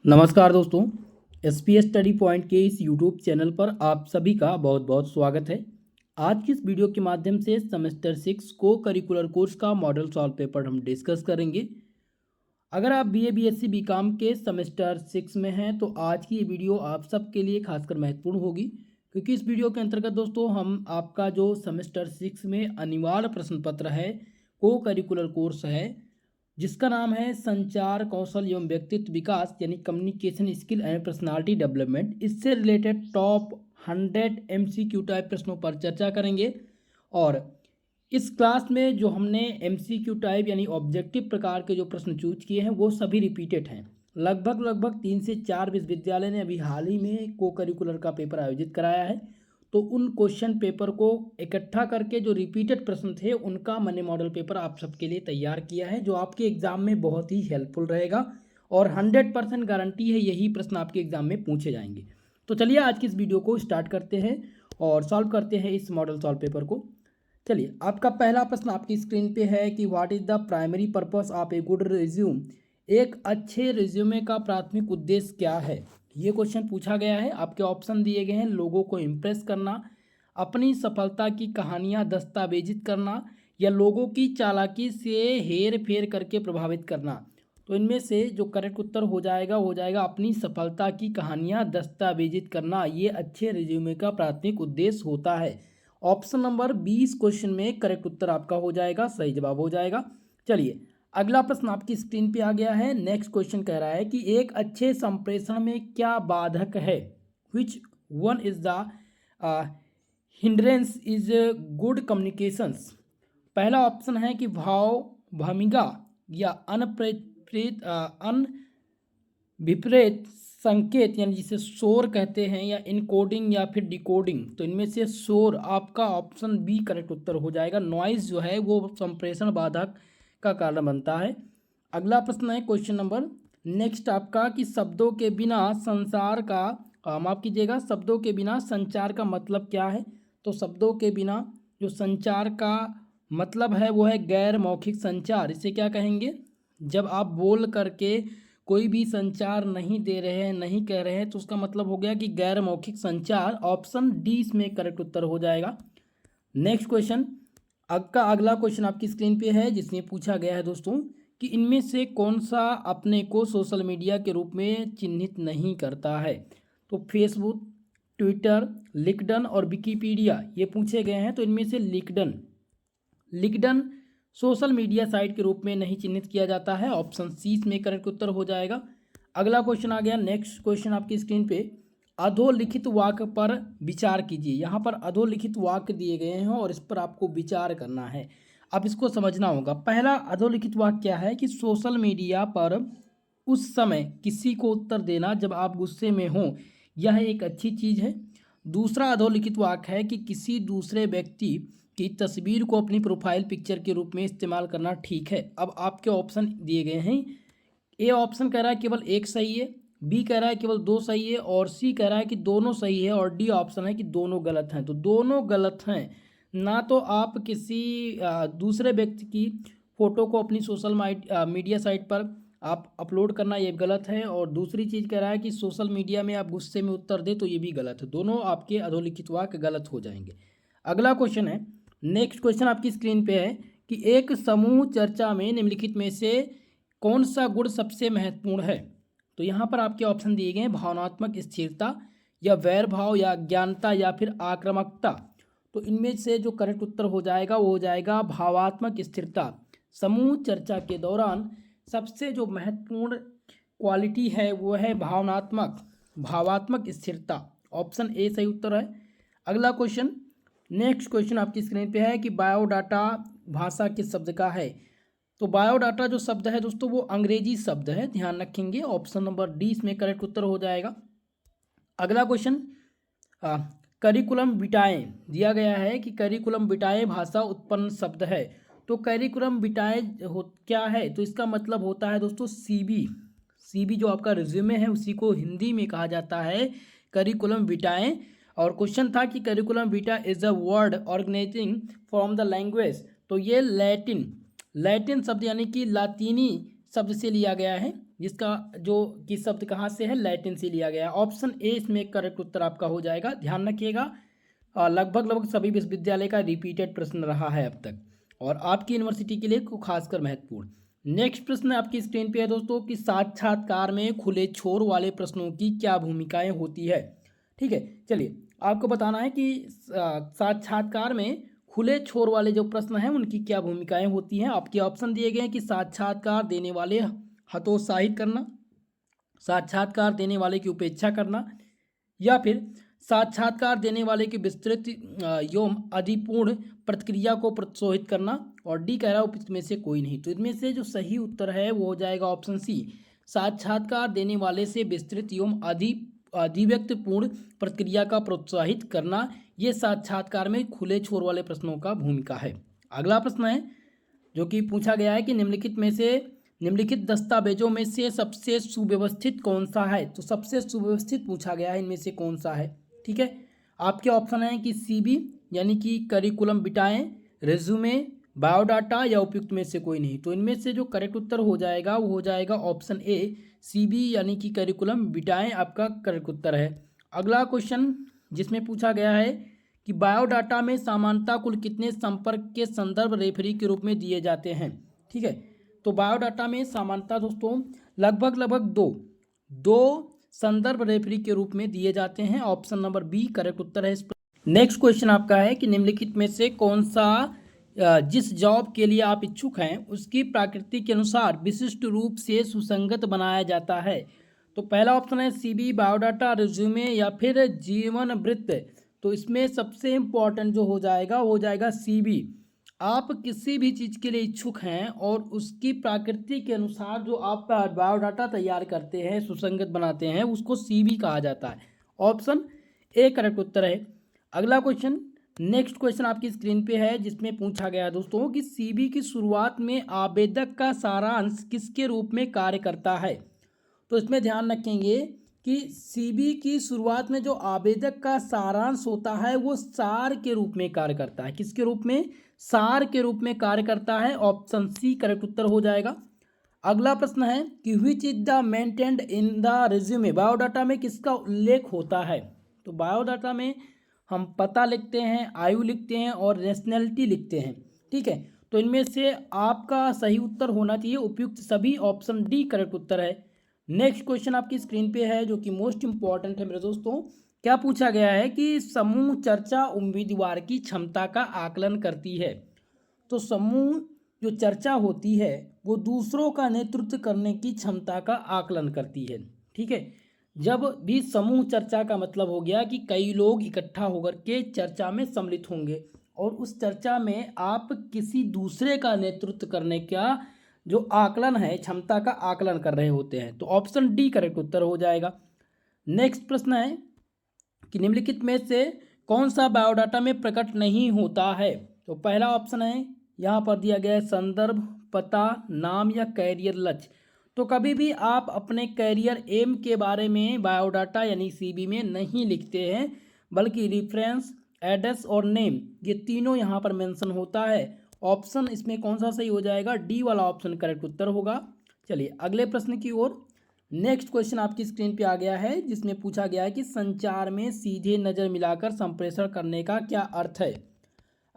नमस्कार दोस्तों, S study point के इस यूट्यूब चैनल पर आप सभी का बहुत बहुत स्वागत है। आज की इस वीडियो के माध्यम से सेमेस्टर 6 को करिकुलर कोर्स का मॉडल सॉल्व पेपर हम डिस्कस करेंगे। अगर आप बीए बीएससी बीकॉम के सेमेस्टर 6 में हैं तो आज की ये वीडियो आप सबके लिए खासकर महत्वपूर्ण होगी, क्योंकि इस वीडियो के अंतर्गत दोस्तों हम आपका जो सेमेस्टर 6 में अनिवार्य प्रश्न पत्र है, को करिकुलर कोर्स है जिसका नाम है संचार कौशल एवं व्यक्तित्व विकास यानी communication skill and personality development, इससे रिलेटेड टॉप 100 एमसीक्यू टाइप प्रश्नों पर चर्चा करेंगे। और इस क्लास में जो हमने एमसीक्यू टाइप यानी ऑब्जेक्टिव प्रकार के जो प्रश्न चूज किए हैं वो सभी रिपीटेड हैं। लगभग 3 से 4 विश्वविद्यालय ने अभी हाल ही में को करिकुलर का पेपर आयोजित कराया है, तो उन क्वेश्चन पेपर को इकट्ठा करके जो रिपीटेड प्रश्न थे उनका मैंने मॉडल पेपर आप सबके लिए तैयार किया है, जो आपके एग्जाम में बहुत ही हेल्पफुल रहेगा और 100% गारंटी है यही प्रश्न आपके एग्जाम में पूछे जाएंगे। तो चलिए आज की इस वीडियो को स्टार्ट करते हैं और सॉल्व करते हैं इस मॉडल सॉल्व पेपर को। चलिए, आपका पहला प्रश्न आपकी स्क्रीन पे है कि what is the primary purpose of a good resume. एक अच्छे रिज्यूमे का प्राथमिक उद्देश्य क्या है, ये क्वेश्चन पूछा गया है। आपके ऑप्शन दिए गए हैं, लोगों को इम्प्रेस करना, अपनी सफलता की कहानियां दस्तावेजित करना, या लोगों की चालाकी से हेर फेर करके प्रभावित करना। तो इनमें से जो करेक्ट उत्तर हो जाएगा वो हो जाएगा अपनी सफलता की कहानियां दस्तावेजित करना। ये अच्छे रिज्यूमे का प्राथमिक उद्देश्य होता है। ऑप्शन नंबर 20 क्वेश्चन में करेक्ट उत्तर आपका हो जाएगा, सही जवाब हो जाएगा। चलिए, अगला प्रश्न आपकी स्क्रीन पे आ गया है। नेक्स्ट क्वेश्चन कह रहा है कि एक अच्छे संप्रेषण में क्या बाधक है, which one is the hindrance is good communications. पहला ऑप्शन है कि भाव भूमिका या विपरीत संकेत यानी जिसे शोर कहते हैं, या इनकोडिंग या फिर डिकोडिंग। तो इनमें से शोर आपका ऑप्शन बी करेक्ट उत्तर हो जाएगा। नॉइज जो है वो संप्रेषण बाधक का कारण बनता है। अगला प्रश्न है क्वेश्चन नंबर नेक्स्ट आपका कि शब्दों के बिना संसार का माफ कीजिएगा, शब्दों के बिना संचार का मतलब क्या है। तो शब्दों के बिना जो संचार का मतलब है वो है गैर मौखिक संचार। इसे क्या कहेंगे, जब आप बोल करके कोई भी संचार नहीं दे रहे हैं, नहीं कह रहे हैं, तो उसका मतलब हो गया कि गैर मौखिक संचार। ऑप्शन डी इसमें करेक्ट उत्तर हो जाएगा। नेक्स्ट क्वेश्चन, आपका अगला क्वेश्चन आपकी स्क्रीन पे है जिसमें पूछा गया है दोस्तों कि इनमें से कौन सा अपने को सोशल मीडिया के रूप में चिन्हित नहीं करता है। तो फेसबुक, ट्विटर, लिंक्डइन और विकिपीडिया ये पूछे गए हैं। तो इनमें से लिंक्डइन सोशल मीडिया साइट के रूप में नहीं चिन्हित किया जाता है। ऑप्शन सी इसमें करेक्ट उत्तर हो जाएगा। अगला क्वेश्चन आ गया। नेक्स्ट क्वेश्चन आपकी स्क्रीन पे, अधोलिखित वाक्य पर विचार कीजिए। यहाँ पर अधोलिखित वाक्य दिए गए हैं और इस पर आपको विचार करना है। अब इसको समझना होगा। पहला अधोलिखित वाक्य क्या है कि सोशल मीडिया पर उस समय किसी को उत्तर देना जब आप गुस्से में हों, यह एक अच्छी चीज़ है। दूसरा अधोलिखित वाक्य है कि किसी दूसरे व्यक्ति की तस्वीर को अपनी प्रोफाइल पिक्चर के रूप में इस्तेमाल करना ठीक है। अब आपके ऑप्शन दिए गए हैं। ए ऑप्शन कह रहा है केवल एक सही है, बी कह रहा है केवल दो सही है, और सी कह रहा है कि दोनों सही है, और डी ऑप्शन है कि दोनों गलत हैं। तो दोनों गलत हैं। ना तो आप किसी दूसरे व्यक्ति की फ़ोटो को अपनी सोशल मीडिया साइट पर आप अपलोड करना ये गलत है, और दूसरी चीज़ कह रहा है कि सोशल मीडिया में आप गुस्से में उत्तर दें तो ये भी गलत है। दोनों आपके अधोलिखित वाक्य गलत हो जाएंगे। अगला क्वेश्चन है, नेक्स्ट क्वेश्चन आपकी स्क्रीन पे है कि एक समूह चर्चा में निम्नलिखित में से कौन सा गुण सबसे महत्वपूर्ण है। तो यहाँ पर आपके ऑप्शन दिए गए हैं, भावनात्मक स्थिरता, या वैर भाव, या ज्ञानता, या फिर आक्रामकता। तो इनमें से जो करेक्ट उत्तर हो जाएगा वो हो जाएगा भावात्मक स्थिरता। समूह चर्चा के दौरान सबसे जो महत्वपूर्ण क्वालिटी है वो है भावात्मक स्थिरता। ऑप्शन ए सही उत्तर है। अगला क्वेश्चन, नेक्स्ट क्वेश्चन आपकी स्क्रीन पे है कि बायोडाटा भाषा किस शब्द का है। तो बायोडाटा जो शब्द है दोस्तों वो अंग्रेजी शब्द है, ध्यान रखेंगे। ऑप्शन नंबर डी इसमें करेक्ट उत्तर हो जाएगा। अगला क्वेश्चन, करिकुलम विटाए दिया गया है कि करिकुलम विटाए भाषा उत्पन्न शब्द है। तो करिकुलम विटाए क्या है, तो इसका मतलब होता है दोस्तों सीबी जो आपका रिज्यूमे है उसी को हिंदी में कहा जाता है करिकुलम विटाए। और क्वेश्चन था कि curriculum vitae is a word organising from the language. तो ये लैटिन शब्द यानी कि लातीनी शब्द से लिया गया है। जिसका जो कि शब्द कहाँ से है, लैटिन से लिया गया है। ऑप्शन ए इसमें करेक्ट उत्तर आपका हो जाएगा। ध्यान रखिएगा, लगभग सभी विश्वविद्यालय का रिपीटेड प्रश्न रहा है अब तक, और आपकी यूनिवर्सिटी के लिए खासकर महत्वपूर्ण। नेक्स्ट प्रश्न आपकी स्क्रीन पे है दोस्तों कि साक्षात्कार में खुले छोर वाले प्रश्नों की क्या भूमिकाएं होती है। ठीक है, चलिए आपको बताना है कि साक्षात्कार में खुले छोर वाले जो प्रश्न हैं उनकी क्या भूमिकाएं होती हैं। आपके ऑप्शन दिए गए हैं कि साक्षात्कार देने वाले हतोत्साहित करना, साक्षात्कार देने वाले की उपेक्षा करना, या फिर साक्षात्कार देने वाले की विस्तृत एवं अधिपूर्ण प्रतिक्रिया को प्रोत्साहित करना, और डी कह रहा है इसमें से कोई नहीं। तो इनमें से जो सही उत्तर है वो हो जाएगा ऑप्शन सी, साक्षात्कार देने वाले से विस्तृत एवं अभिव्यक्तिपूर्ण प्रतिक्रिया का प्रोत्साहित करना, ये साक्षात्कार में खुले छोर वाले प्रश्नों का भूमिका है। अगला प्रश्न है जो कि पूछा गया है कि निम्नलिखित दस्तावेजों में से सबसे सुव्यवस्थित कौन सा है। तो सबसे सुव्यवस्थित पूछा गया है, इनमें से कौन सा है। ठीक है, आपके ऑप्शन है कि सीबी यानी कि करिकुलम बिटाएं, रेज्यूमे, बायोडाटा, या उपयुक्त में से कोई नहीं। तो इनमें से जो करेक्ट उत्तर हो जाएगा वो हो जाएगा ऑप्शन ए, सीबी यानी कि करिकुलम बिटाएं आपका करेक्ट उत्तर है। अगला क्वेश्चन जिसमें पूछा गया है कि बायोडाटा में समानता कुल कितने संपर्क के संदर्भ रेफरी के रूप में दिए जाते हैं। ठीक है, तो बायोडाटा में समानता दोस्तों लगभग दो संदर्भ रेफरी के रूप में दिए जाते हैं। ऑप्शन नंबर बी करेक्ट उत्तर है। नेक्स्ट क्वेश्चन आपका है कि निम्नलिखित में से कौन सा जिस जॉब के लिए आप इच्छुक हैं उसकी प्रकृति के अनुसार विशिष्ट रूप से सुसंगत बनाया जाता है। तो पहला ऑप्शन है सीबी, बायोडाटा, रिज्यूमे, या फिर जीवन वृत्त। तो इसमें सबसे इम्पोर्टेंट जो हो जाएगा वो हो जाएगा सीबी। आप किसी भी चीज़ के लिए इच्छुक हैं और उसकी प्रकृति के अनुसार जो आप बायोडाटा तैयार करते हैं, सुसंगत बनाते हैं, उसको सीबी कहा जाता है। ऑप्शन ए करेक्ट उत्तर है। अगला क्वेश्चन, नेक्स्ट क्वेश्चन आपकी स्क्रीन पे है जिसमें पूछा गया है दोस्तों कि सीबी की शुरुआत में आवेदक का सारांश किसके रूप में कार्य करता है। तो इसमें ध्यान रखेंगे कि सीबी की शुरुआत में जो आवेदक का सारांश होता है वो सार के रूप में कार्य करता है। किसके रूप में? सार के रूप में कार्य करता है। ऑप्शन सी करेक्ट उत्तर हो जाएगा। अगला प्रश्न है कि which is the maintained in the resume. Biodata में किसका उल्लेख होता है। तो बायोडाटा में हम पता लिखते हैं, आयु लिखते हैं और नेशनैलिटी लिखते हैं। ठीक है, तो इनमें से आपका सही उत्तर होना चाहिए उपयुक्त सभी। ऑप्शन डी करेक्ट उत्तर है। नेक्स्ट क्वेश्चन आपकी स्क्रीन पे है जो कि मोस्ट इंपॉर्टेंट है मेरे दोस्तों। क्या पूछा गया है कि समूह चर्चा उम्मीदवार की क्षमता का आकलन करती है। तो समूह जो चर्चा होती है वो दूसरों का नेतृत्व करने की क्षमता का आकलन करती है। ठीक है, जब भी समूह चर्चा का मतलब हो गया कि कई लोग इकट्ठा होकर के चर्चा में सम्मिलित होंगे और उस चर्चा में आप किसी दूसरे का नेतृत्व करने का जो आकलन है, क्षमता का आकलन कर रहे होते हैं। तो ऑप्शन डी करेक्ट उत्तर हो जाएगा। नेक्स्ट प्रश्न है कि निम्नलिखित में से कौन सा बायोडाटा में प्रकट नहीं होता है। तो पहला ऑप्शन है यहाँ पर दिया गया है संदर्भ, पता, नाम या कैरियर लक्ष्य। तो कभी भी आप अपने कैरियर एम के बारे में बायोडाटा यानी सीबी में नहीं लिखते हैं, बल्कि रेफरेंस, एड्रेस और नेम ये तीनों यहाँ पर मेंशन होता है। ऑप्शन इसमें कौन सा सही हो जाएगा? डी वाला ऑप्शन करेक्ट उत्तर होगा। चलिए अगले प्रश्न की ओर। नेक्स्ट क्वेश्चन आपकी स्क्रीन पे आ गया है जिसमें पूछा गया है कि संचार में सीधे नज़र मिलाकर संप्रेषण करने का क्या अर्थ है।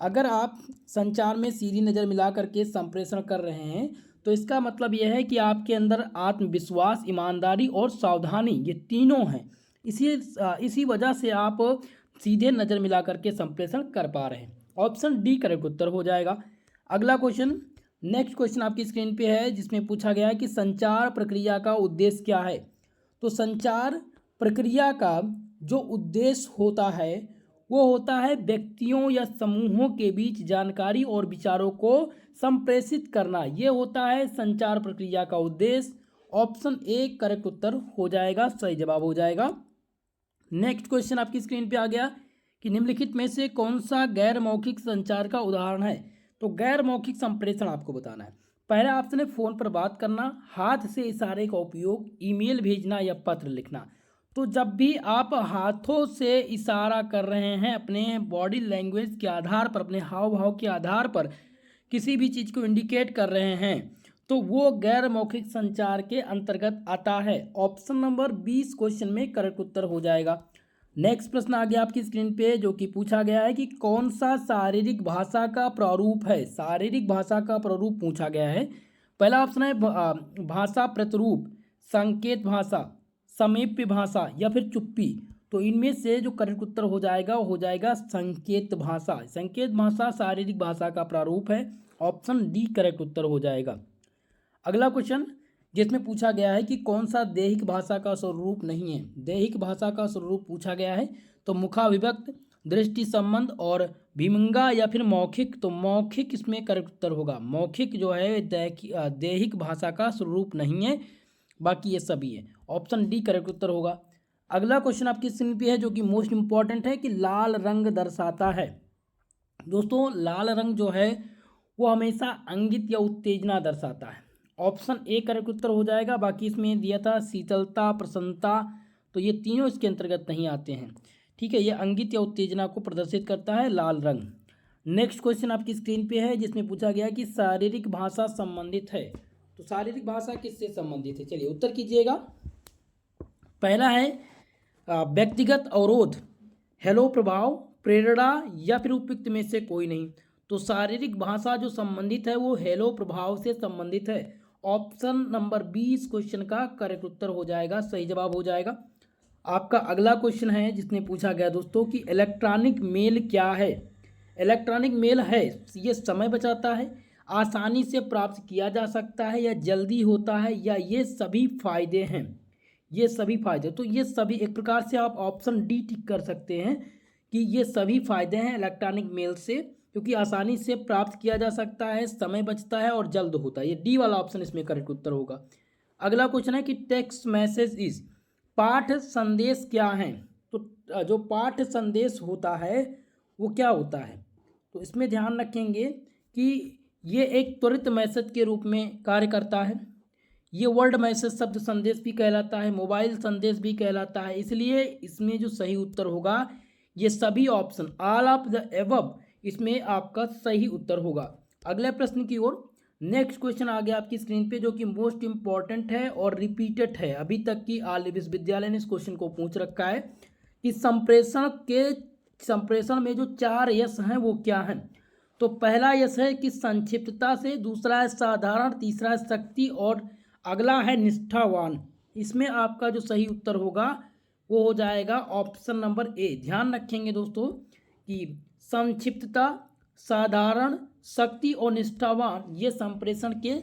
अगर आप संचार में सीधी नज़र मिला करके संप्रेषण कर रहे हैं तो इसका मतलब यह है कि आपके अंदर आत्मविश्वास, ईमानदारी और सावधानी ये तीनों हैं। इसी वजह से आप सीधे नज़र मिला करके संप्रेषण कर पा रहे हैं। ऑप्शन डी करेक्ट उत्तर हो जाएगा। अगला क्वेश्चन, नेक्स्ट क्वेश्चन आपकी स्क्रीन पे है जिसमें पूछा गया है कि संचार प्रक्रिया का उद्देश्य क्या है। तो संचार प्रक्रिया का जो उद्देश्य होता है वो होता है व्यक्तियों या समूहों के बीच जानकारी और विचारों को संप्रेषित करना। ये होता है संचार प्रक्रिया का उद्देश्य। ऑप्शन ए करेक्ट उत्तर हो जाएगा, सही जवाब हो जाएगा। नेक्स्ट क्वेश्चन आपकी स्क्रीन पे आ गया कि निम्नलिखित में से कौन सा गैर मौखिक संचार का उदाहरण है। तो गैर मौखिक संप्रेषण आपको बताना है। पहला ऑप्शन है फ़ोन पर बात करना, हाथ से इशारे का उपयोग, ईमेल भेजना या पत्र लिखना। तो जब भी आप हाथों से इशारा कर रहे हैं, अपने बॉडी लैंग्वेज के आधार पर, अपने हाव भाव के आधार पर किसी भी चीज़ को इंडिकेट कर रहे हैं, तो वो गैर मौखिक संचार के अंतर्गत आता है। ऑप्शन नंबर 20 क्वेश्चन में करेक्ट उत्तर हो जाएगा। नेक्स्ट प्रश्न आ गया आपकी स्क्रीन पे, जो कि पूछा गया है कि कौन सा शारीरिक भाषा का प्रारूप है। शारीरिक भाषा का प्रारूप पूछा गया है। पहला ऑप्शन है भाषा प्रतिरूप, संकेत भाषा, समीप्य भाषा या फिर चुप्पी। तो इनमें से जो करेक्ट उत्तर हो जाएगा वो हो जाएगा संकेत भाषा। संकेत भाषा शारीरिक भाषा का प्रारूप है। ऑप्शन डी करेक्ट उत्तर हो जाएगा। अगला क्वेश्चन जिसमें पूछा गया है कि कौन सा दैहिक भाषा का स्वरूप नहीं है। दैहिक भाषा का स्वरूप पूछा गया है तो मुखाविभक्त, दृष्टि संबंध और विमंगा या फिर मौखिक। तो मौखिक इसमें करेक्ट उत्तर होगा। मौखिक जो है दैहिक भाषा का स्वरूप नहीं है, बाकी ये सभी है। ऑप्शन डी करेक्ट उत्तर होगा। अगला क्वेश्चन आपकी स्क्रीन पे है जो कि मोस्ट इंपॉर्टेंट है कि लाल रंग दर्शाता है। दोस्तों लाल रंग जो है वो हमेशा अंगित या उत्तेजना दर्शाता है। ऑप्शन ए करेक्ट उत्तर हो जाएगा। बाकी इसमें दिया था शीतलता, प्रसन्नता, तो ये तीनों इसके अंतर्गत नहीं आते हैं। ठीक है, ये अंगित या उत्तेजना को प्रदर्शित करता है लाल रंग। नेक्स्ट क्वेश्चन आपकी स्क्रीन पे है जिसमें पूछा गया कि शारीरिक भाषा संबंधित है। तो शारीरिक भाषा किससे संबंधित है, चलिए उत्तर कीजिएगा। पहला है व्यक्तिगत अवरोध, हेलो प्रभाव, प्रेरणा या फिर उपयुक्त में से कोई नहीं। तो शारीरिक भाषा जो संबंधित है वो हेलो प्रभाव से संबंधित है। ऑप्शन नंबर 20 क्वेश्चन का करेक्ट उत्तर हो जाएगा, सही जवाब हो जाएगा। आपका अगला क्वेश्चन है जिसमें पूछा गया दोस्तों कि इलेक्ट्रॉनिक मेल क्या है। इलेक्ट्रॉनिक मेल है ये समय बचाता है, आसानी से प्राप्त किया जा सकता है या जल्दी होता है, या ये सभी फायदे हैं। ये सभी फायदे, तो ये सभी एक प्रकार से आप ऑप्शन डी टिक कर सकते हैं कि ये सभी फायदे हैं इलेक्ट्रॉनिक मेल से, क्योंकि आसानी से प्राप्त किया जा सकता है, समय बचता है और जल्द होता है। ये डी वाला ऑप्शन इसमें करेक्ट उत्तर होगा। अगला क्वेश्चन है कि टेक्स्ट मैसेज इज, पाठ संदेश क्या है। तो जो पाठ संदेश होता है वो क्या होता है, तो इसमें ध्यान रखेंगे कि ये एक त्वरित मैसेज के रूप में कार्य करता है। ये वर्ड मैसेज शब्द संदेश भी कहलाता है, मोबाइल संदेश भी कहलाता है। इसलिए इसमें जो सही उत्तर होगा ये सभी option all of the above इसमें आपका सही उत्तर होगा। अगले प्रश्न की ओर। नेक्स्ट क्वेश्चन आ गया आपकी स्क्रीन पे जो कि मोस्ट इंपॉर्टेंट है और रिपीटेड है। अभी तक की आल विश्वविद्यालय ने इस क्वेश्चन को पूछ रखा है कि संप्रेषण में जो 4 यश हैं वो क्या हैं। तो पहला यश है कि संक्षिप्तता से, दूसरा है साधारण, तीसरा है शक्ति और अगला है निष्ठावान। इसमें आपका जो सही उत्तर होगा वो हो जाएगा ऑप्शन नंबर ए। ध्यान रखेंगे दोस्तों कि संक्षिप्तता, साधारण, शक्ति और निष्ठावान ये संप्रेषण के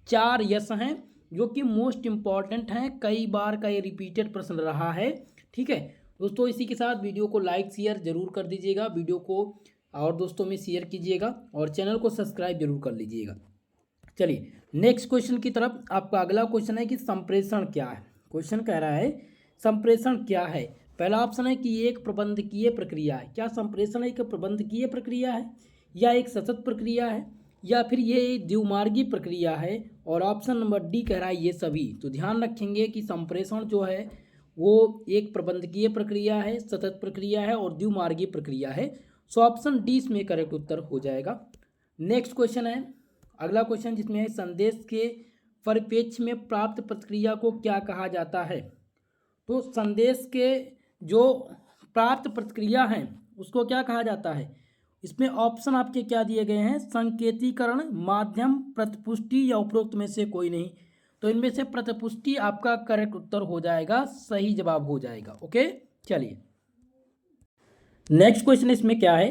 4 यश हैं जो कि मोस्ट इंपॉर्टेंट हैं। कई बार का ये रिपीटेड प्रश्न रहा है। ठीक है दोस्तों, इसी के साथ वीडियो को लाइक शेयर जरूर कर दीजिएगा, वीडियो को और दोस्तों में शेयर कीजिएगा और चैनल को सब्सक्राइब जरूर कर लीजिएगा। चलिए नेक्स्ट क्वेश्चन की तरफ। आपका अगला क्वेश्चन है कि संप्रेषण क्या है। क्वेश्चन कह रहा है संप्रेषण क्या है। पहला ऑप्शन है कि ये एक प्रबंधकीय प्रक्रिया है। क्या संप्रेषण एक प्रबंधकीय प्रक्रिया है या एक सतत प्रक्रिया है या फिर ये द्विमार्गी प्रक्रिया है। और ऑप्शन नंबर डी कह रहा है ये सभी। तो ध्यान रखेंगे कि संप्रेषण जो है वो एक प्रबंधकीय प्रक्रिया है, सतत प्रक्रिया है और द्विमार्गी प्रक्रिया है। सो ऑप्शन डी इसमें करेक्ट उत्तर हो जाएगा। नेक्स्ट क्वेश्चन है अगला क्वेश्चन जिसमें है संदेश के परिप्रेक्ष्य में प्राप्त प्रतिक्रिया को क्या कहा जाता है। तो संदेश के जो प्राप्त प्रतिक्रिया हैं उसको क्या कहा जाता है। इसमें ऑप्शन आपके क्या दिए गए हैं, संकेतीकरण, माध्यम, प्रतिपुष्टि या उपरोक्त में से कोई नहीं। तो इनमें से प्रतिपुष्टि आपका करेक्ट उत्तर हो जाएगा, सही जवाब हो जाएगा। ओके चलिए नेक्स्ट क्वेश्चन इसमें क्या है।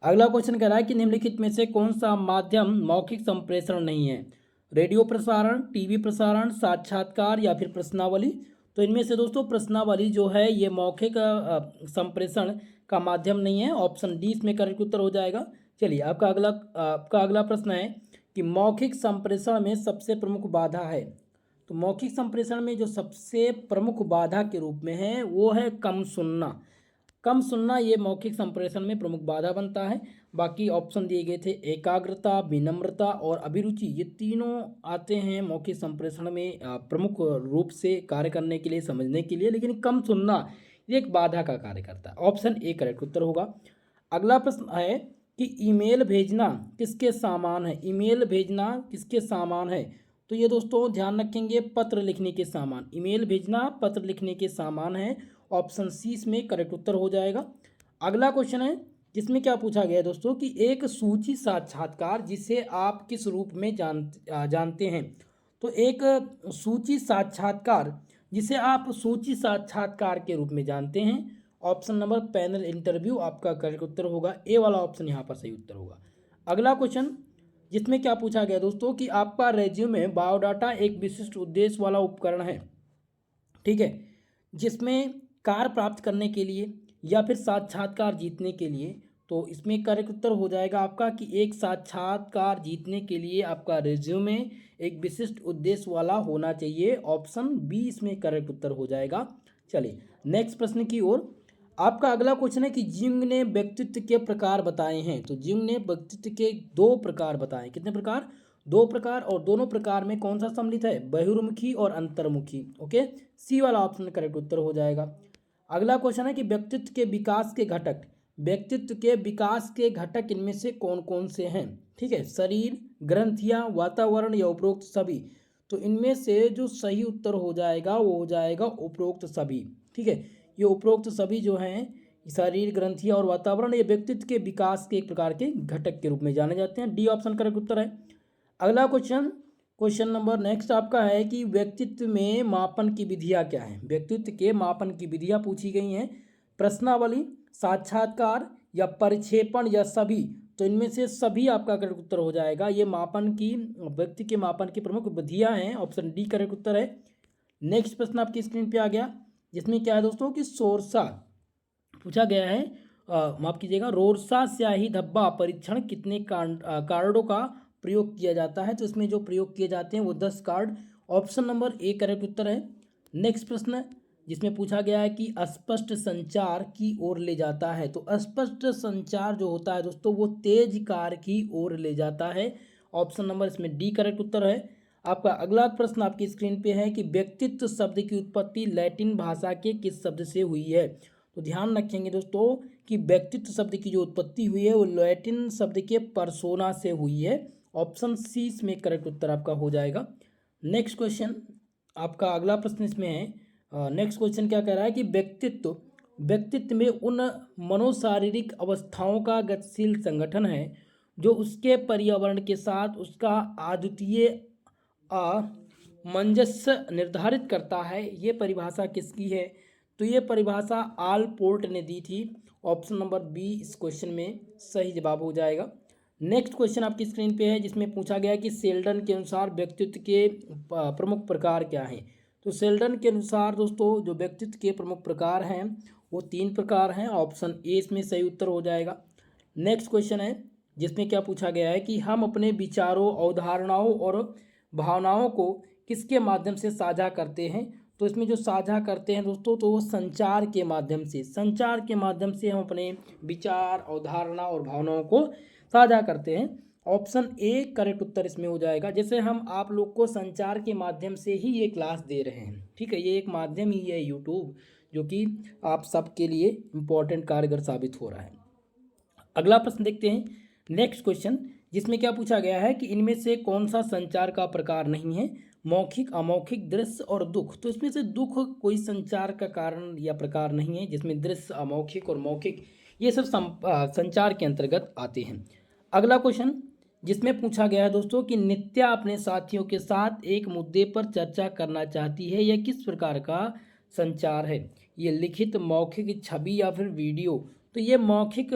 अगला क्वेश्चन कह रहा है कि निम्नलिखित में से कौन सा माध्यम मौखिक संप्रेषण नहीं है। रेडियो प्रसारण, टीवी प्रसारण, साक्षात्कार या फिर प्रश्नावली। तो इनमें से दोस्तों प्रश्नावली जो है ये मौखिक संप्रेषण का माध्यम नहीं है। ऑप्शन डी इसमें करेक्ट उत्तर हो जाएगा। चलिए आपका अगला प्रश्न है कि मौखिक संप्रेषण में सबसे प्रमुख बाधा है। तो मौखिक संप्रेषण में जो सबसे प्रमुख बाधा के रूप में है वो है कम सुनना। कम सुनना ये मौखिक संप्रेषण में प्रमुख बाधा बनता है। बाकी ऑप्शन दिए गए थे एकाग्रता, विनम्रता और अभिरुचि, ये तीनों आते हैं मौखिक संप्रेषण में प्रमुख रूप से कार्य करने के लिए, समझने के लिए। लेकिन कम सुनना ये एक बाधा का कार्य करता है। ऑप्शन ए करेक्ट उत्तर होगा। अगला प्रश्न है कि ईमेल भेजना किसके समान है। ईमेल भेजना किसके समान है। तो ये दोस्तों ध्यान रखेंगे, पत्र लिखने के सामान, ईमेल भेजना पत्र लिखने के सामान है। ऑप्शन सी इसमें करेक्ट उत्तर हो जाएगा। अगला क्वेश्चन है जिसमें क्या पूछा गया है दोस्तों कि एक सूची साक्षात्कार जिसे आप किस रूप में जानते हैं। तो एक सूची साक्षात्कार जिसे आप सूची साक्षात्कार के रूप में जानते हैं, ऑप्शन नंबर पैनल इंटरव्यू आपका करेक्ट उत्तर होगा। ए वाला ऑप्शन यहाँ पर सही उत्तर होगा। अगला क्वेश्चन जिसमें क्या पूछा गया दोस्तों कि आपका रेज्यूमे बायोडाटा एक विशिष्ट उद्देश्य वाला उपकरण है, ठीक है, जिसमें कार्य प्राप्त करने के लिए या फिर साक्षात्कार जीतने के लिए। तो इसमें करेक्ट उत्तर हो जाएगा आपका कि एक साक्षात्कार जीतने के लिए आपका रेज्यूमे एक विशिष्ट उद्देश्य वाला होना चाहिए। ऑप्शन बी इसमें करेक्ट उत्तर हो जाएगा। चलिए नेक्स्ट प्रश्न की ओर। आपका अगला क्वेश्चन है कि जिंग ने व्यक्तित्व के प्रकार बताए हैं। तो जिंग ने व्यक्तित्व के 2 प्रकार बताए। कितने प्रकार? 2 प्रकार। और दोनों प्रकार में कौन सा सम्मिलित है? बहिर्मुखी और अंतर्मुखी। ओके, सी वाला ऑप्शन करेक्ट उत्तर हो जाएगा। अगला क्वेश्चन है कि व्यक्तित्व के विकास के घटक, व्यक्तित्व के विकास के घटक इनमें से कौन कौन से हैं? ठीक है, शरीर, ग्रंथियां, वातावरण या उपरोक्त सभी। तो इनमें से जो सही उत्तर हो जाएगा वो हो जाएगा उपरोक्त सभी। ठीक है, ये उपरोक्त सभी जो हैं शरीर, ग्रंथियां और वातावरण, ये व्यक्तित्व के विकास के एक प्रकार के घटक के रूप में जाने जाते हैं। डी ऑप्शन करेक्ट उत्तर है। अगला क्वेश्चन नंबर नेक्स्ट आपका है कि व्यक्तित्व में मापन की विधियां क्या हैं। व्यक्तित्व के मापन की विधियां पूछी गई हैं। प्रश्नावली, साक्षात्कार या परिक्षेपण या सभी। तो इनमें से सभी आपका करेक्ट उत्तर हो जाएगा। ये मापन की, व्यक्ति के मापन की प्रमुख विधियां हैं। ऑप्शन डी करेक्ट उत्तर है। नेक्स्ट प्रश्न आपकी स्क्रीन पे आ गया जिसमें क्या है दोस्तों कि सोरसा पूछा गया है। माफ कीजिएगा, रोरसा स्याही धब्बा परीक्षण कितने कार्डों का प्रयोग किया जाता है। तो इसमें जो प्रयोग किए जाते हैं वो 10 card. Option number A correct उत्तर है। नेक्स्ट प्रश्न जिसमें पूछा गया है कि अस्पष्ट संचार की ओर ले जाता है। तो अस्पष्ट संचार जो होता है दोस्तों वो तेज कार्य की ओर ले जाता है। ऑप्शन नंबर इसमें डी करेक्ट उत्तर है। आपका अगला प्रश्न आपकी स्क्रीन पे है कि व्यक्तित्व शब्द की उत्पत्ति लैटिन भाषा के किस शब्द से हुई है। तो ध्यान रखेंगे दोस्तों कि व्यक्तित्व शब्द की जो उत्पत्ति हुई है वो लैटिन शब्द के पर्सोना से हुई है। ऑप्शन सी इसमें करेक्ट उत्तर आपका हो जाएगा। नेक्स्ट क्वेश्चन आपका अगला प्रश्न इसमें है। नेक्स्ट क्वेश्चन क्या कह रहा है कि व्यक्तित्व में उन मनोशारीरिक अवस्थाओं का गतिशील संगठन है जो उसके पर्यावरण के साथ उसका अद्वितीय सामंजस्य निर्धारित करता है। ये परिभाषा किसकी है? तो ये परिभाषा आलपोर्ट ने दी थी। ऑप्शन नंबर बी इस क्वेश्चन में सही जवाब हो जाएगा। नेक्स्ट क्वेश्चन आपकी स्क्रीन पे है जिसमें पूछा गया कि सेल्डन के अनुसार व्यक्तित्व के प्रमुख प्रकार क्या हैं। तो सेल्डन के अनुसार दोस्तों जो व्यक्तित्व के प्रमुख प्रकार हैं वो 3 प्रकार हैं। ऑप्शन ए इसमें सही उत्तर हो जाएगा। नेक्स्ट क्वेश्चन है जिसमें क्या पूछा गया है कि हम अपने विचारों, अवधारणाओं और भावनाओं को किसके माध्यम से साझा करते हैं। तो इसमें जो साझा करते हैं दोस्तों तो वो संचार के माध्यम से, संचार के माध्यम से हम अपने विचार, अवधारणा और भावनाओं को साझा करते हैं। ऑप्शन ए करेक्ट उत्तर इसमें हो जाएगा। जैसे हम आप लोग को संचार के माध्यम से ही ये क्लास दे रहे हैं, ठीक है, ये एक माध्यम ही है यूट्यूब जो कि आप सबके लिए इम्पोर्टेंट कारगर साबित हो रहा है। अगला प्रश्न देखते हैं। नेक्स्ट क्वेश्चन जिसमें क्या पूछा गया है कि इनमें से कौन सा संचार का प्रकार नहीं है। मौखिक, अमौखिक, दृश्य और दुख। तो इसमें से दुख कोई संचार का कारण या प्रकार नहीं है, जिसमें दृश्य, अमौखिक और मौखिक ये सब संचार के अंतर्गत आते हैं। अगला क्वेश्चन जिसमें पूछा गया है दोस्तों कि नित्या अपने साथियों के साथ एक मुद्दे पर चर्चा करना चाहती है, यह किस प्रकार का संचार है। ये लिखित, मौखिक, छवि या फिर वीडियो। तो ये मौखिक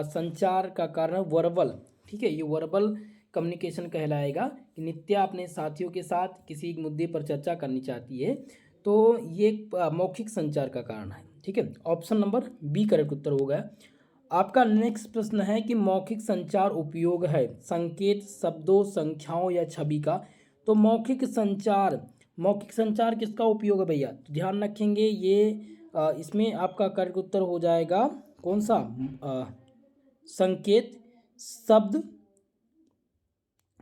संचार का कारण वर्बल, ठीक है, ये वर्बल कम्युनिकेशन कहलाएगा कि नित्या अपने साथियों के साथ किसी मुद्दे पर चर्चा करनी चाहती है, तो ये मौखिक संचार का कारण है। ठीक है, ऑप्शन नंबर बी करेक्ट उत्तर हो गया। आपका नेक्स्ट प्रश्न है कि मौखिक संचार उपयोग है संकेत, शब्दों, संख्याओं या छवि का। तो मौखिक संचार किसका उपयोग है भैया? तो ध्यान रखेंगे ये इसमें आपका करेक्ट उत्तर हो जाएगा कौन सा? संकेत, शब्द,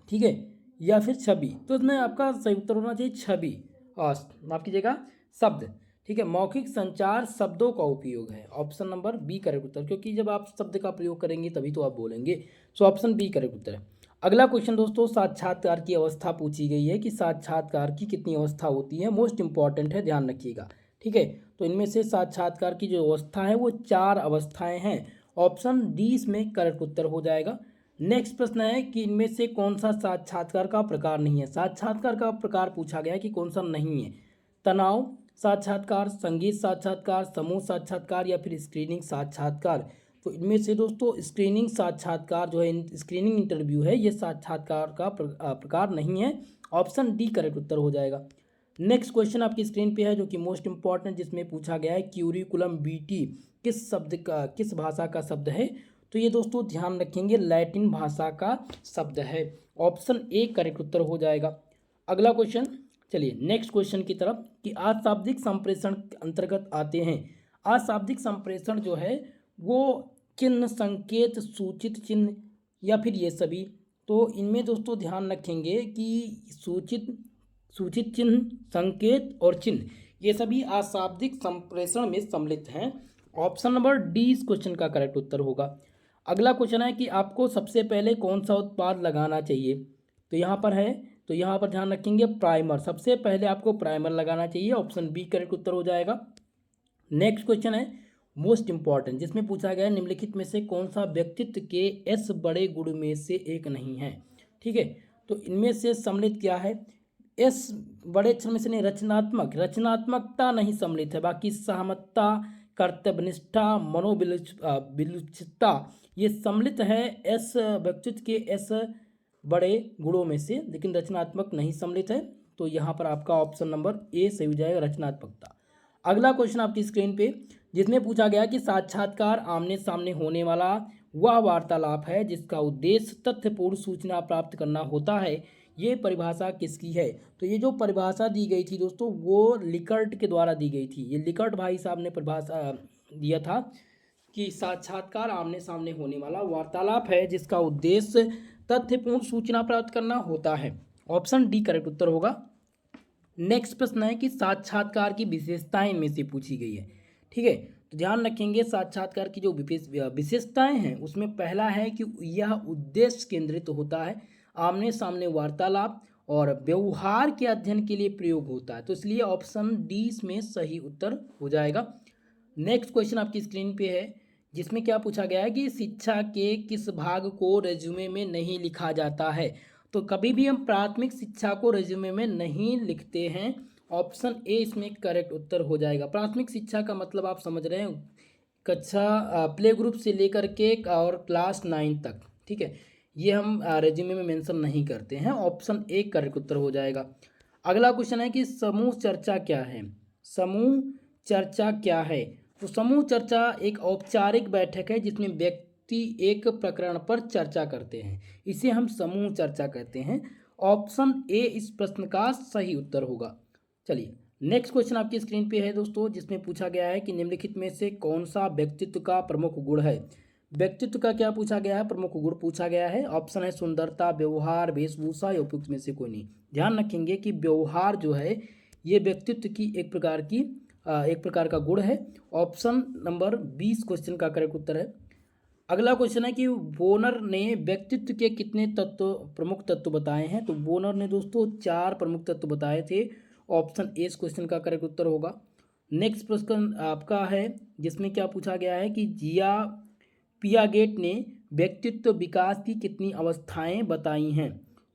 ठीक है, या फिर छवि। तो इसमें आपका सही उत्तर होना चाहिए छवि, माफ कीजिएगा शब्द। ठीक है, मौखिक संचार शब्दों का उपयोग है। ऑप्शन नंबर बी करेक्ट उत्तर, क्योंकि जब आप शब्द का प्रयोग करेंगे तभी तो आप बोलेंगे। सो ऑप्शन बी करेक्ट उत्तर है। अगला क्वेश्चन दोस्तों, साक्षात्कार की अवस्था पूछी गई है कि साक्षात्कार की कितनी अवस्था होती है। मोस्ट इंपॉर्टेंट है, ध्यान रखिएगा। ठीक है, तो इनमें से साक्षात्कार की जो अवस्था है वो 4 अवस्थाएं हैं। ऑप्शन डी इसमें करेक्ट उत्तर हो जाएगा। नेक्स्ट प्रश्न है कि इनमें से कौन सा साक्षात्कार का प्रकार नहीं है। साक्षात्कार का प्रकार पूछा गया है कि कौन सा नहीं है। तनाव साक्षात्कार, संगीत साक्षात्कार, समूह साक्षात्कार या फिर स्क्रीनिंग साक्षात्कार। तो इनमें से दोस्तों स्क्रीनिंग साक्षात्कार जो है, स्क्रीनिंग इंटरव्यू है, ये साक्षात्कार का प्रकार नहीं है। ऑप्शन डी करेक्ट उत्तर हो जाएगा। नेक्स्ट क्वेश्चन आपकी स्क्रीन पे है जो कि मोस्ट इंपॉर्टेंट, जिसमें पूछा गया है क्यूरिकुलम बीटी किस भाषा का शब्द है। तो ये दोस्तों ध्यान रखेंगे, लैटिन भाषा का शब्द है। ऑप्शन ए करेक्ट उत्तर हो जाएगा। अगला क्वेश्चन, चलिए नेक्स्ट क्वेश्चन की तरफ, कि अशाब्दिक संप्रेषण के अंतर्गत आते हैं। अशाब्दिक संप्रेषण जो है वो चिन्ह, संकेत, सूचित चिन्ह या फिर ये सभी। तो इनमें दोस्तों ध्यान रखेंगे कि सूचित चिन्ह, संकेत और चिन्ह, ये सभी अशाब्दिक संप्रेषण में सम्मिलित हैं। ऑप्शन नंबर डी इस क्वेश्चन का करेक्ट उत्तर होगा। अगला क्वेश्चन है कि आपको सबसे पहले कौन सा उत्पाद लगाना चाहिए। तो यहाँ पर है, तो यहाँ पर ध्यान रखेंगे प्राइमर, सबसे पहले आपको प्राइमर लगाना चाहिए। ऑप्शन बी करेक्ट उत्तर हो जाएगा। नेक्स्ट क्वेश्चन है मोस्ट इंपॉर्टेंट, जिसमें पूछा गया है निम्नलिखित में से कौन सा व्यक्तित्व के एस बड़े गुण में से एक नहीं है। ठीक है, तो इनमें से सम्मिलित क्या है। एस बड़े अक्षर में से नहीं, रचनात्मकता नहीं सम्मिलित है। बाकी सहमतता, कर्तव्यनिष्ठा, मनोविलुप्तता, ये सम्मिलित है एस व्यक्तित्व के एस बड़े गुणों में से, लेकिन रचनात्मक नहीं सम्मिलित है। तो यहाँ पर आपका ऑप्शन नंबर ए सही हो जाएगा, रचनात्मकता। अगला क्वेश्चन आपकी स्क्रीन पे, जिसमें पूछा गया कि साक्षात्कार आमने सामने होने वाला वह वार्तालाप है जिसका उद्देश्य तथ्यपूर्ण सूचना प्राप्त करना होता है। ये परिभाषा किसकी है। तो ये जो परिभाषा दी गई थी दोस्तों, वो लिकर्ट के द्वारा दी गई थी। ये लिकर्ट भाई साहब ने परिभाषा दिया था कि साक्षात्कार आमने सामने होने वाला वार्तालाप है जिसका उद्देश्य तथ्यपूर्ण सूचना प्राप्त करना होता है। ऑप्शन डी करेक्ट उत्तर होगा। नेक्स्ट प्रश्न है कि साक्षात्कार की विशेषताएं में से पूछी गई है। ठीक है, तो ध्यान रखेंगे साक्षात्कार की जो विशेषताएं हैं उसमें पहला है कि यह उद्देश्य केंद्रित होता है, आमने सामने वार्तालाप और व्यवहार के अध्ययन के लिए प्रयोग होता है। तो इसलिए ऑप्शन डी इसमें सही उत्तर हो जाएगा। नेक्स्ट क्वेश्चन आपकी स्क्रीन पे है, जिसमें क्या पूछा गया है कि शिक्षा के किस भाग को रेज्यूमे में नहीं लिखा जाता है। तो कभी भी हम प्राथमिक शिक्षा को रेज्यूमे में नहीं लिखते हैं। ऑप्शन ए इसमें करेक्ट उत्तर हो जाएगा। प्राथमिक शिक्षा का मतलब आप समझ रहे हैं, कक्षा प्ले ग्रुप से लेकर के और क्लास 9 तक। ठीक है, ये हम रेज्यूमे में मेंशन नहीं करते हैं। ऑप्शन ए करेक्ट उत्तर हो जाएगा। अगला क्वेश्चन है कि समूह चर्चा क्या है। समूह चर्चा क्या है। तो समूह चर्चा एक औपचारिक बैठक है जिसमें व्यक्ति एक प्रकरण पर चर्चा करते हैं, इसे हम समूह चर्चा कहते हैं। ऑप्शन ए इस प्रश्न का सही उत्तर होगा। चलिए नेक्स्ट क्वेश्चन आपकी स्क्रीन पे है दोस्तों, जिसमें पूछा गया है कि निम्नलिखित में से कौन सा व्यक्तित्व का प्रमुख गुण है। व्यक्तित्व का क्या पूछा गया है, प्रमुख गुण पूछा गया है। ऑप्शन है सुंदरता, व्यवहार, वेशभूषा या उपयुक्त में से कोई नहीं। ध्यान रखेंगे कि व्यवहार जो है ये व्यक्तित्व की एक प्रकार का गुण है। ऑप्शन नंबर 20 क्वेश्चन का करेक्ट उत्तर है। अगला क्वेश्चन है कि वोनर ने व्यक्तित्व के कितने प्रमुख तत्व बताए हैं। तो वोनर ने दोस्तों 4 प्रमुख तत्व बताए थे। ऑप्शन ए इस क्वेश्चन का करेक्ट उत्तर होगा। नेक्स्ट प्रश्न आपका है, जिसमें क्या पूछा गया है कि पियागेट ने व्यक्तित्व विकास की कितनी अवस्थाएं बताई हैं।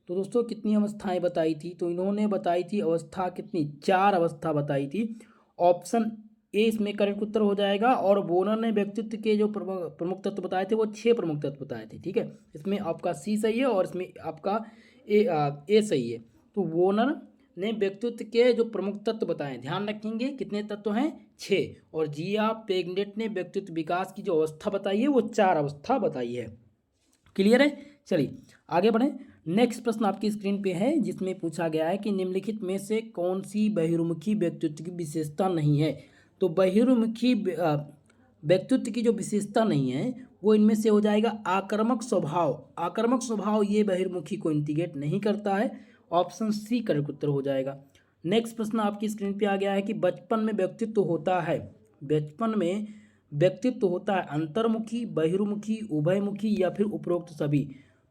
तो दोस्तों कितनी अवस्थाएं बताई थी। तो इन्होंने बताई थी अवस्था कितनी, 4 अवस्था बताई थी। ऑप्शन ए इसमें करेक्ट उत्तर हो जाएगा। और वोनर ने व्यक्तित्व के जो प्रमुख तत्व बताए थे वो 6 प्रमुख तत्व बताए थे। ठीक है, इसमें आपका सी सही है और इसमें आपका ए सही है। तो वोनर ने व्यक्तित्व के जो प्रमुख तत्व बताए, ध्यान रखेंगे कितने तत्व हैं, 6। और पियागेट ने व्यक्तित्व विकास की जो अवस्था बताई है वो 4 अवस्था बताई है। क्लियर है। चलिए आगे बढ़ें। नेक्स्ट प्रश्न आपकी स्क्रीन पे है, जिसमें पूछा गया है कि निम्नलिखित में से कौन सी बहिर्मुखी व्यक्तित्व की विशेषता नहीं है। तो बहिर्मुखी व्यक्तित्व की जो विशेषता नहीं है वो इनमें से हो जाएगा आक्रामक स्वभाव। आक्रामक स्वभाव ये बहिर्मुखी को इंडिकेट नहीं करता है। ऑप्शन सी करेक्ट उत्तर हो जाएगा। नेक्स्ट प्रश्न आपकी स्क्रीन पे आ गया है कि बचपन में व्यक्तित्व होता है, बचपन में व्यक्तित्व होता है अंतर्मुखी, बहिर्मुखी, उभयमुखी या फिर उपरोक्त सभी।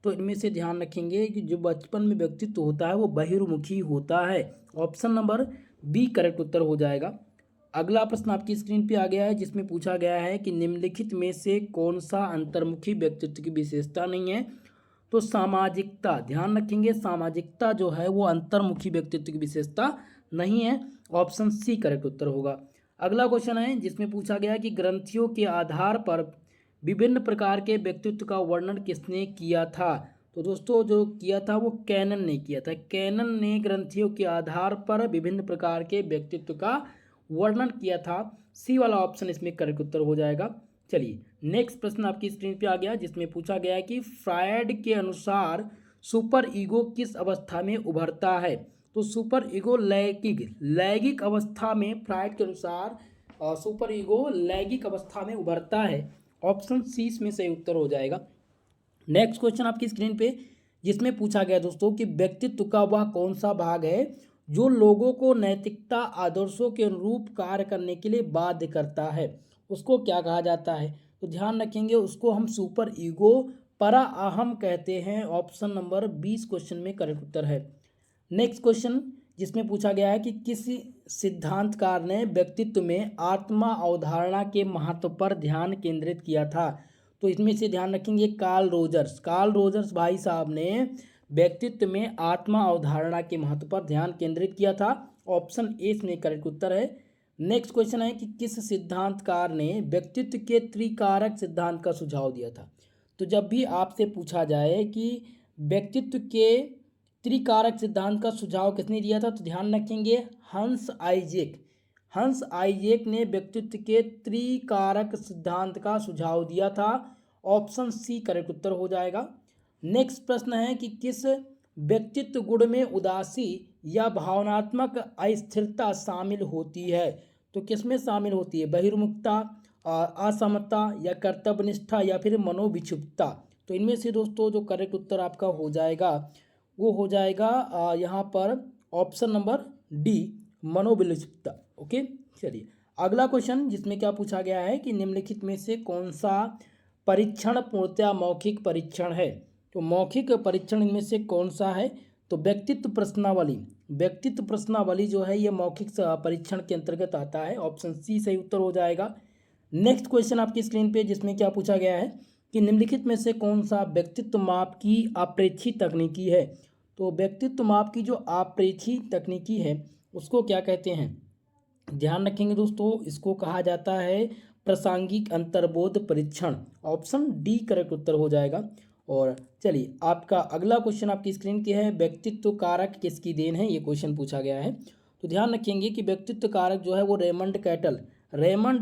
तो इनमें से ध्यान रखेंगे कि जो बचपन में व्यक्तित्व होता है वो बहिर्मुखी होता है। ऑप्शन नंबर बी करेक्ट उत्तर हो जाएगा। अगला प्रश्न आपकी स्क्रीन पे आ गया है, जिसमें पूछा गया है कि निम्नलिखित में से कौन सा अंतर्मुखी व्यक्तित्व की विशेषता नहीं है। तो सामाजिकता, ध्यान रखेंगे सामाजिकता जो है वो अंतर्मुखी व्यक्तित्व की विशेषता नहीं है। ऑप्शन सी करेक्ट उत्तर होगा। अगला क्वेश्चन है जिसमें पूछा गया कि ग्रंथियों के आधार पर विभिन्न प्रकार के व्यक्तित्व का वर्णन किसने किया था। तो दोस्तों जो किया था वो कैनन ने किया था। कैनन ने ग्रंथियों के आधार पर विभिन्न प्रकार के व्यक्तित्व का वर्णन किया था। सी वाला ऑप्शन इसमें करेक्ट उत्तर हो जाएगा। चलिए नेक्स्ट प्रश्न आपकी स्क्रीन पे आ गया, जिसमें पूछा गया है कि फ्रायड के अनुसार सुपर ईगो किस अवस्था में उभरता है। तो सुपर ईगो लैंगिक अवस्था में, फ्रायड के अनुसार सुपर ईगो लैंगिक अवस्था में उभरता है। ऑप्शन सी इसमें सही उत्तर हो जाएगा। नेक्स्ट क्वेश्चन आपकी स्क्रीन पे, जिसमें पूछा गया दोस्तों कि व्यक्तित्व का वह कौन सा भाग है जो लोगों को नैतिकता आदर्शों के अनुरूप कार्य करने के लिए बाध्य करता है, उसको क्या कहा जाता है। तो ध्यान रखेंगे उसको हम सुपर ईगो परा अहम कहते हैं। ऑप्शन नंबर 20 क्वेश्चन में करेक्ट उत्तर है। नेक्स्ट क्वेश्चन जिसमें पूछा गया है कि किस सिद्धांतकार ने व्यक्तित्व में आत्मा अवधारणा के महत्व पर ध्यान केंद्रित किया था। तो इसमें से ध्यान रखेंगे कार्ल रोजर्स भाई साहब ने व्यक्तित्व में आत्मा अवधारणा के महत्व पर ध्यान केंद्रित किया था। ऑप्शन ए इसमें करेक्ट उत्तर है। नेक्स्ट क्वेश्चन है कि किस सिद्धांतकार ने व्यक्तित्व के त्रिकारक सिद्धांत का सुझाव दिया था। तो जब भी आपसे पूछा जाए कि व्यक्तित्व के त्रिकारक सिद्धांत का सुझाव किसने दिया था, तो ध्यान रखेंगे हंस आइजेक ने व्यक्तित्व के त्रिकारक सिद्धांत का सुझाव दिया था। ऑप्शन सी करेक्ट उत्तर हो जाएगा। नेक्स्ट प्रश्न है कि किस व्यक्तित्व गुण में उदासी या भावनात्मक अस्थिरता शामिल होती है। तो किसमें शामिल होती है, बहिर्मुखता, असमता या कर्तव्यनिष्ठा या फिर मनोविक्षुब्धता। तो इनमें से दोस्तों जो करेक्ट उत्तर आपका हो जाएगा वो हो जाएगा यहाँ पर ऑप्शन नंबर डी मनोविक्षुब्धता। ओके चलिए अगला क्वेश्चन जिसमें क्या पूछा गया है कि निम्नलिखित में से कौन सा परीक्षण पूर्णतया मौखिक परीक्षण है। तो मौखिक परीक्षण इनमें से कौन सा है। तो व्यक्तित्व प्रश्नावली जो है ये मौखिक परीक्षण के अंतर्गत आता है। ऑप्शन सी सही उत्तर हो जाएगा। नेक्स्ट क्वेश्चन आपकी स्क्रीन पे जिसमें क्या पूछा गया है कि निम्नलिखित में से कौन सा व्यक्तित्व माप की अप्रेक्षी तकनीकी है। तो व्यक्तित्व माप की जो अप्रेक्षी तकनीकी है उसको क्या कहते हैं, ध्यान रखेंगे दोस्तों इसको कहा जाता है प्रासंगिक अंतर्बोध परीक्षण। ऑप्शन डी करेक्ट उत्तर हो जाएगा। और चलिए आपका अगला क्वेश्चन आपकी स्क्रीन पे है व्यक्तित्व कारक किसकी देन है, ये क्वेश्चन पूछा गया है। तो ध्यान रखेंगे कि व्यक्तित्व कारक जो है वो रेमंड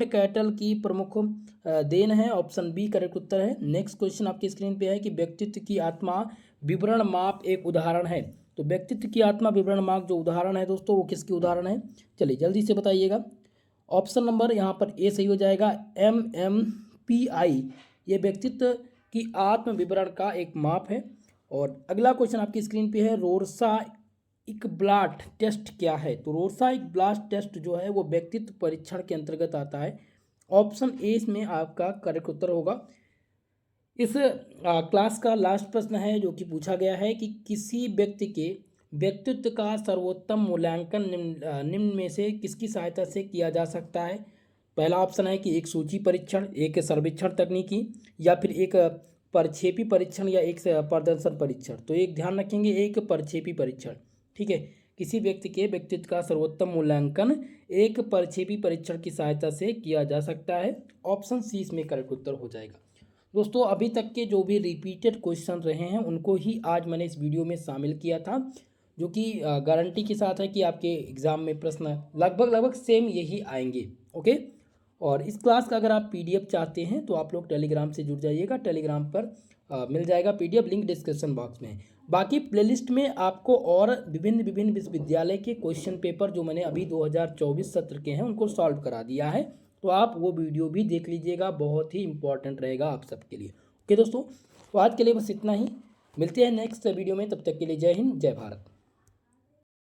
कैटल की प्रमुख देन है। ऑप्शन बी करेक्ट उत्तर है। नेक्स्ट क्वेश्चन आपकी स्क्रीन पे है कि व्यक्तित्व की आत्मा विवरण माप एक उदाहरण है। तो व्यक्तित्व की आत्मा विवरण माप जो उदाहरण है दोस्तों वो किसकी उदाहरण है, चलिए जल्दी से बताइएगा। ऑप्शन नंबर यहाँ पर ए सही हो जाएगा। MMPI ये व्यक्तित्व की आत्म विवरण का एक माप है। और अगला क्वेश्चन आपकी स्क्रीन पे है रोर्सा-इकब्लाट टेस्ट क्या है। तो रोर्सा-इकब्लाट टेस्ट जो है वो व्यक्तित्व परीक्षण के अंतर्गत आता है। ऑप्शन ए इसमें आपका करेक्ट उत्तर होगा। इस क्लास का लास्ट प्रश्न है जो कि पूछा गया है कि किसी व्यक्ति के व्यक्तित्व का सर्वोत्तम मूल्यांकन निम्न में से किसकी सहायता से किया जा सकता है। पहला ऑप्शन है कि एक सूची परीक्षण, एक सर्वेक्षण तकनीकी, या फिर एक प्रक्षेपी परीक्षण या एक प्रदर्शन परीक्षण। तो एक ध्यान रखेंगे एक प्रक्षेपी परीक्षण, ठीक है। किसी व्यक्ति के व्यक्तित्व का सर्वोत्तम मूल्यांकन एक प्रक्षेपी परीक्षण की सहायता से किया जा सकता है। ऑप्शन सी इसमें करेक्ट उत्तर हो जाएगा। दोस्तों अभी तक के जो भी रिपीटेड क्वेश्चन रहे हैं उनको ही आज मैंने इस वीडियो में शामिल किया था, जो कि गारंटी के साथ है कि आपके एग्ज़ाम में प्रश्न लगभग सेम यही आएंगे। ओके, और इस क्लास का अगर आप PDF चाहते हैं तो आप लोग टेलीग्राम से जुड़ जाइएगा। टेलीग्राम पर मिल जाएगा PDF, लिंक डिस्क्रिप्शन बॉक्स में। बाकी प्लेलिस्ट में आपको और विभिन्न विश्वविद्यालय के क्वेश्चन पेपर जो मैंने अभी 2024 सत्र के हैं उनको सॉल्व करा दिया है, तो आप वो वीडियो भी देख लीजिएगा, बहुत ही इंपॉर्टेंट रहेगा आप सबके लिए। ओके दोस्तों, तो आज के लिए बस इतना ही, मिलते हैं नेक्स्ट वीडियो में, तब तक के लिए जय हिंद जय भारत।